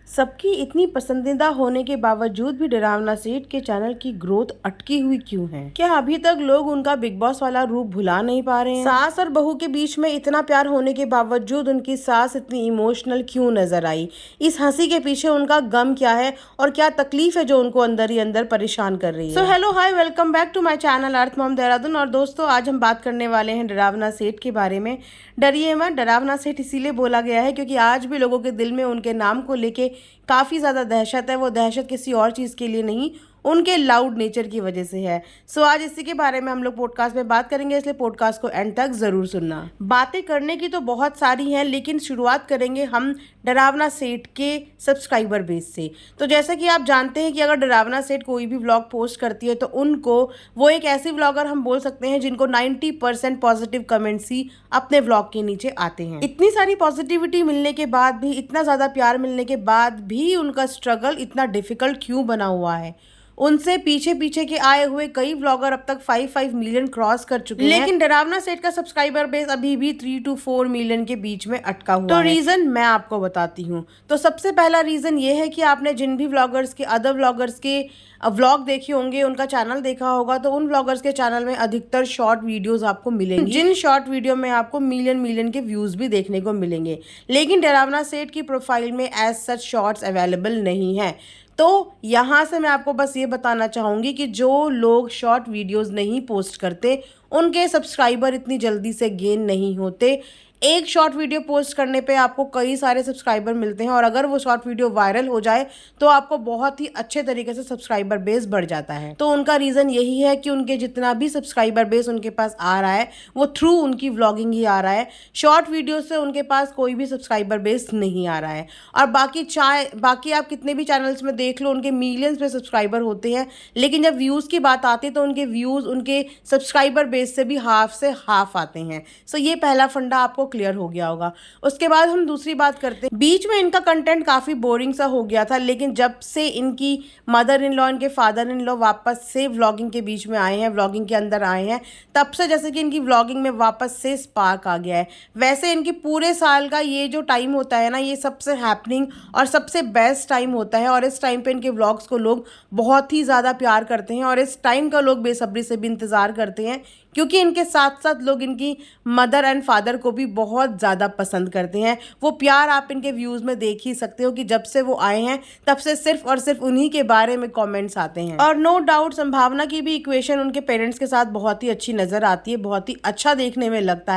सबकी इतनी पसंदीदा होने के बावजूद भी डरावना सेठ के चैनल की ग्रोथ अटकी हुई क्यों है? क्या अभी तक लोग उनका बिग बॉस वाला रूप भुला नहीं पा रहे हैं? सास और बहू के बीच में इतना प्यार होने के बावजूद उनकी सास इतनी इमोशनल क्यों नजर आई? इस हंसी के पीछे उनका गम क्या है और क्या तकलीफ है जो उनको अंदर ही अंदर परेशान कर रही है? So hello hi, welcome back to my channel Earth Mom Dehradun. और दोस्तों, आज हम बात करने वाले हैं डरावना सेठ के बारे में। डरिए मत, डरावना सेठ इसीलिए बोला गया है क्योंकि आज भी लोगों के दिल में उनके नाम को लेके काफ़ी ज़्यादा दहशत है। वो दहशत किसी और चीज़ के लिए नहीं, उनके लाउड नेचर की वजह से है। सो आज इसी के बारे में हम लोग पॉडकास्ट में बात करेंगे, इसलिए पॉडकास्ट को एंड तक ज़रूर सुनना। बातें करने की तो बहुत सारी हैं, लेकिन शुरुआत करेंगे हम डरावना सेठ के सब्सक्राइबर बेस से। तो जैसा कि आप जानते हैं कि अगर डरावना सेठ कोई भी व्लॉग पोस्ट करती है तो उनको, वो एक ऐसी व्लॉगर हम बोल सकते हैं जिनको 90% पॉजिटिव कमेंट्स ही अपने व्लॉग के नीचे आते हैं। इतनी सारी पॉजिटिविटी मिलने के बाद भी, इतना ज़्यादा प्यार मिलने के बाद भी उनका स्ट्रगल इतना डिफिकल्ट क्यों बना हुआ है? उनसे पीछे पीछे के आए हुए कई व्लॉगर अब तक 5 मिलियन क्रॉस कर चुके हैं, लेकिन डरावना सेठ का सब्सक्राइबर बेस अभी भी 3 to 4 मिलियन के बीच में अटका हुआ है। तो रीजन मैं आपको बताती हूँ। तो सबसे पहला रीजन ये है कि आपने जिन भी व्लॉगर्स के, अदर व्लॉगर्स के व्लॉग देखे होंगे, उनका चैनल देखा होगा, तो उन व्लॉगर्स के चैनल में अधिकतर शॉर्ट वीडियोस आपको मिलेंगी, जिन शॉर्ट वीडियो में आपको मिलियन के व्यूज भी देखने को मिलेंगे। लेकिन डरावना सेठ की प्रोफाइल में एज सच शॉर्ट्स अवेलेबल नहीं है। तो यहाँ से मैं आपको बस ये बताना चाहूँगी कि जो लोग शॉर्ट वीडियोस नहीं पोस्ट करते, उनके सब्सक्राइबर इतनी जल्दी से गेन नहीं होते। एक शॉर्ट वीडियो पोस्ट करने पे आपको कई सारे सब्सक्राइबर मिलते हैं, और अगर वो शॉर्ट वीडियो वायरल हो जाए तो आपको बहुत ही अच्छे तरीके से सब्सक्राइबर बेस बढ़ जाता है। तो उनका रीज़न यही है कि उनके जितना भी सब्सक्राइबर बेस उनके पास आ रहा है वो थ्रू उनकी व्लॉगिंग ही आ रहा है। शॉर्ट वीडियो से उनके पास कोई भी सब्सक्राइबर बेस नहीं आ रहा है। और बाकी आप कितने भी चैनल्स में देख लो, उनके मिलियंस पे सब्सक्राइबर होते हैं, लेकिन जब व्यूज़ की बात आती है तो उनके व्यूज़ उनके सब्सक्राइबर बेस से भी हाफ से हाफ आते हैं। सो ये पहला फंडा आपको क्लियर हो गया होगा। उसके बाद हम दूसरी बात करते हैं। बीच में इनका कंटेंट काफ़ी बोरिंग सा हो गया था, लेकिन जब से इनकी मदर इन लॉ, इनके फादर इन लॉ वापस से व्लॉगिंग के बीच में आए हैं, व्लॉगिंग के अंदर आए हैं, तब से जैसे कि इनकी व्लॉगिंग में वापस से स्पार्क आ गया है। वैसे इनकी पूरे साल का ये जो टाइम होता है ना, ये सबसे हैपनिंग और सबसे बेस्ट टाइम होता है, और इस टाइम पे इनके व्लॉग्स को लोग बहुत ही ज़्यादा प्यार करते हैं, और इस टाइम का लोग बेसब्री से भी इंतज़ार करते हैं, क्योंकि इनके साथ साथ लोग इनकी मदर एंड फादर को भी बहुत ज़्यादा पसंद करते हैं। वो प्यार आप इनके व्यूज़ में देख ही सकते हो कि जब से वो आए हैं तब से सिर्फ और सिर्फ उन्हीं के बारे में कमेंट्स आते हैं। और नो डाउट संभावना की भी इक्वेशन उनके पेरेंट्स के साथ बहुत ही अच्छी नज़र आती है, बहुत ही अच्छा देखने में लगता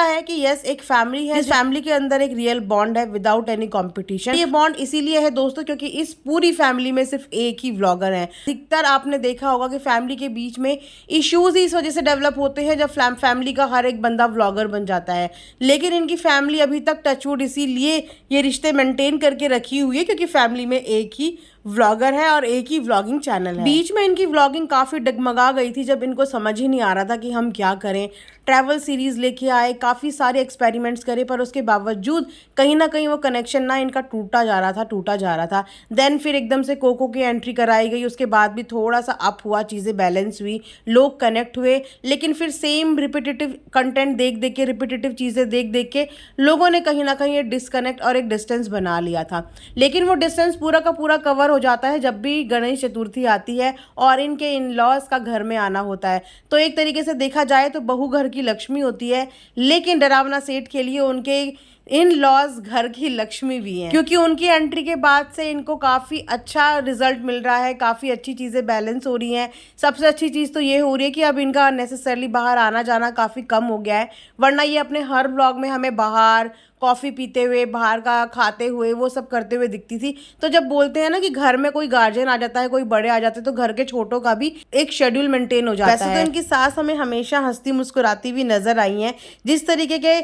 है कि यस, एक फैमिली है, इस फैमिली के अंदर एक रियल बॉन्ड है विदाउट एनी कॉम्पिटिशन। ये बॉन्ड इसीलिए है दोस्तों क्योंकि इस पूरी फैमिली में सिर्फ एक ही व्लॉगर है। अधिकतर आपने देखा होगा कि फैमिली के बीच में इश्यूज इस वजह से डेवलप होते हैं जब फैमिली का हर एक बंदा व्लॉगर बन जाता है। लेकिन इनकी फैमिली अभी तक टचवुड इसीलिए ये रिश्ते मेंटेन करके रखी हुई है क्योंकि फैमिली में एक ही व्लॉगर है और एक ही व्लॉगिंग चैनल है। बीच में इनकी व्लॉगिंग काफ़ी डगमगा गई थी जब इनको समझ ही नहीं आ रहा था कि हम क्या करें। ट्रैवल सीरीज़ लेके आए, काफ़ी सारे एक्सपेरिमेंट्स करे, पर उसके बावजूद कहीं ना कहीं वो कनेक्शन ना इनका टूटा जा रहा था। देन फिर एकदम से कोको की एंट्री कराई गई, उसके बाद भी थोड़ा सा अप हुआ, चीज़ें बैलेंस हुई, लोग कनेक्ट हुए। लेकिन फिर सेम रिपीटेटिव कंटेंट देख देख के, रिपीटेटिव चीज़ें देख देख के लोगों ने कहीं ना कहीं एक डिस्कनेक्ट और एक डिस्टेंस बना लिया था। लेकिन वो डिस्टेंस पूरा का पूरा कवर हो जाता है जब भी गणेश चतुर्थी आती है और इनके इन लॉज का घर में आना होता है। तो एक तरीके से देखा जाए तो बहू घर की लक्ष्मी होती है, लेकिन डरावना सेठ के लिए उनके इन लॉज घर की लक्ष्मी भी हैं, क्योंकि उनकी एंट्री के बाद से इनको काफ़ी अच्छा रिजल्ट मिल रहा है, काफ़ी अच्छी चीज़ें बैलेंस हो रही हैं। सबसे अच्छी चीज़ तो ये हो रही है कि अब इनका अननेसेसरली बाहर आना जाना काफ़ी कम हो गया है, वरना ये अपने हर व्लॉग में हमें बाहर कॉफ़ी पीते हुए, बाहर का खाते हुए, वो सब करते हुए दिखती थी। तो जब बोलते हैं ना कि घर में कोई गार्जियन आ जाता है, कोई बड़े आ जाते हैं, तो घर के छोटों का भी एक शेड्यूल मेंटेन हो जाता है। वैसे तो इनकी सास हमें हमेशा हंसती मुस्कुराती हुई नजर आई हैं, जिस तरीके के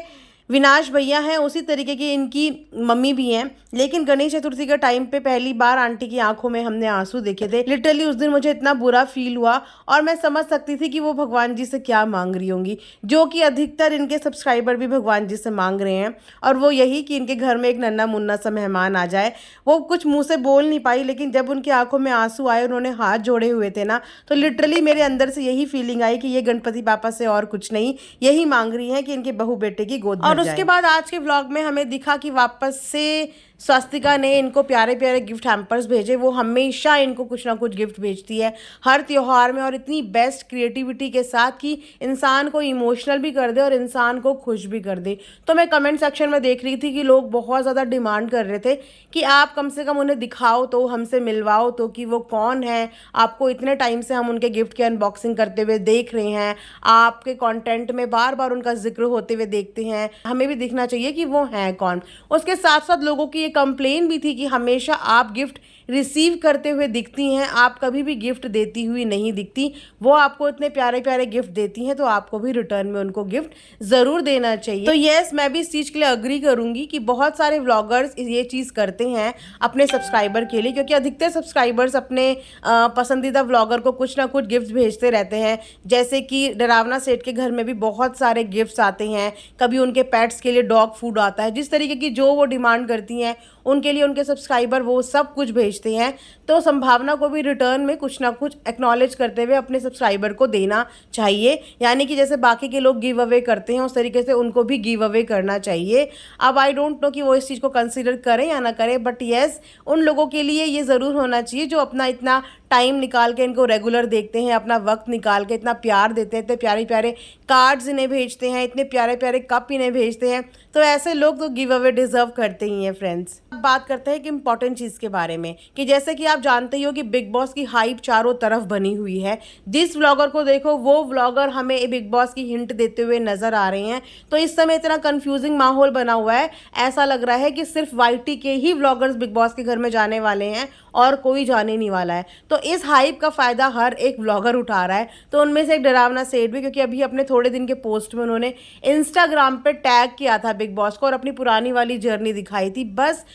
विनाश भैया हैं उसी तरीके की इनकी मम्मी भी हैं। लेकिन गणेश चतुर्थी के टाइम पे पहली बार आंटी की आंखों में हमने आंसू देखे थे। लिटरली उस दिन मुझे इतना बुरा फील हुआ, और मैं समझ सकती थी कि वो भगवान जी से क्या मांग रही होंगी, जो कि अधिकतर इनके सब्सक्राइबर भी भगवान जी से मांग रहे हैं, और वो यही कि इनके घर में एक नन्ना मुन्ना सा मेहमान आ जाए। वो कुछ मुँह से बोल नहीं पाई, लेकिन जब उनकी आंखों में आंसू आए, उन्होंने हाथ जोड़े हुए थे ना, तो लिटरली मेरे अंदर से यही फीलिंग आई कि ये गणपति पापा से और कुछ नहीं, यही मांग रही हैं कि इनके बहू बेटे की गोद भर जाए। और उसके बाद आज के व्लॉग में हमें दिखा कि वापस से स्वस्तिका ने इनको प्यारे प्यारे गिफ्ट हैम्पर्स भेजे। वो हमेशा इनको कुछ ना कुछ गिफ्ट भेजती है हर त्योहार में, और इतनी बेस्ट क्रिएटिविटी के साथ कि इंसान को इमोशनल भी कर दे और इंसान को खुश भी कर दे। तो मैं कमेंट सेक्शन में देख रही थी कि लोग बहुत ज़्यादा डिमांड कर रहे थे कि आप कम से कम उन्हें दिखाओ तो, हमसे मिलवाओ तो कि वो कौन है। आपको इतने टाइम से हम उनके गिफ्ट की अनबॉक्सिंग करते हुए देख रहे हैं, आपके कंटेंट में बार बार उनका जिक्र होते हुए देखते हैं, हमें भी दिखना चाहिए कि वो हैं कौन। उसके साथ साथ लोगों की ये कंप्लेन भी थी कि हमेशा आप गिफ्ट रिसीव करते हुए दिखती हैं, आप कभी भी गिफ्ट देती हुई नहीं दिखती। वो आपको इतने प्यारे प्यारे गिफ्ट देती हैं तो आपको भी रिटर्न में उनको गिफ्ट ज़रूर देना चाहिए। तो यस, मैं भी इस चीज़ के लिए अग्री करूँगी कि बहुत सारे व्लॉगर्स ये चीज़ करते हैं अपने सब्सक्राइबर के लिए, क्योंकि अधिकतर सब्सक्राइबर्स अपने पसंदीदा व्लॉगर को कुछ ना कुछ गिफ्ट भेजते रहते हैं। जैसे कि डरावना सेठ के घर में भी बहुत सारे गिफ्ट्स आते हैं, कभी उनके पेट्स के लिए डॉग फूड आता है। जिस तरीके की जो वो डिमांड करती हैं उनके लिए उनके सब्सक्राइबर वो सब कुछ भेजते हैं। तो संभावना को भी रिटर्न में कुछ ना कुछ एक्नॉलेज करते हुए अपने सब्सक्राइबर को देना चाहिए, यानी कि जैसे बाकी के लोग गिव अवे करते हैं उस तरीके से उनको भी गिव अवे करना चाहिए। अब आई डोंट नो कि वो इस चीज़ को कंसिडर करें या ना करें, बट येस, उन लोगों के लिए ये ज़रूर होना चाहिए जो अपना इतना टाइम निकाल के इनको रेगुलर देखते हैं, अपना वक्त निकाल के इतना प्यार देते हैं, इतने प्यारे प्यारे कार्ड्स इन्हें भेजते हैं, इतने प्यारे प्यारे कप इन्हें भेजते हैं। तो ऐसे लोग तो गिव अवे डिजर्व करते ही हैं फ्रेंड्स। अब बात करते हैं एक इम्पॉर्टेंट चीज़ के बारे में कि जैसे कि आप जानते ही हो कि बिग बॉस की हाइप चारों तरफ बनी हुई है। जिस व्लॉगर को देखो वो व्लॉगर हमें बिग बॉस की हिंट देते हुए नजर आ रहे हैं। तो इस समय इतना कंफ्यूजिंग माहौल बना हुआ है, ऐसा लग रहा है कि सिर्फ वाईटी के ही व्लॉगर्स बिग बॉस के घर में जाने वाले हैं और कोई जाने नहीं वाला है। तो इस हाइप का फ़ायदा हर एक व्लॉगर उठा रहा है। तो उनमें से एक डरावना सेठ भी, क्योंकि अभी अपने थोड़े दिन के पोस्ट में उन्होंने इंस्टाग्राम पे टैग किया था बिग बॉस को और अपनी पुरानी वाली जर्नी दिखाई थी। बस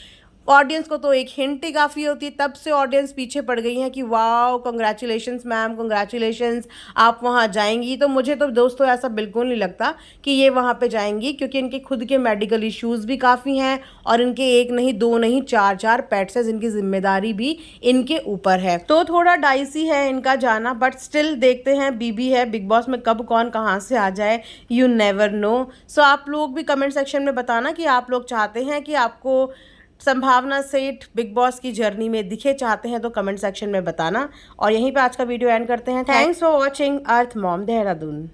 ऑडियंस को तो एक हिंट ही काफ़ी होती है, तब से ऑडियंस पीछे पड़ गई है कि वाओ कंग्रेचुलेशंस मैम, कंग्रेचुलेशंस, आप वहाँ जाएंगी। तो मुझे तो दोस्तों ऐसा बिल्कुल नहीं लगता कि ये वहाँ पे जाएंगी, क्योंकि इनके खुद के मेडिकल इश्यूज़ भी काफ़ी हैं और इनके एक नहीं दो नहीं चार पेट्स हैं जिनकी जिम्मेदारी भी इनके ऊपर है। तो थोड़ा डाइसी है इनका जाना, बट स्टिल देखते हैं, बीबी है, बिग बॉस में कब कौन कहाँ से आ जाए, यू नेवर नो। सो आप लोग भी कमेंट सेक्शन में बताना कि आप लोग चाहते हैं कि आपको संभावना सेठ बिग बॉस की जर्नी में दिखे, चाहते हैं तो कमेंट सेक्शन में बताना। और यहीं पे आज का वीडियो एंड करते हैं। Thanks for watching earth Mom Dehradun.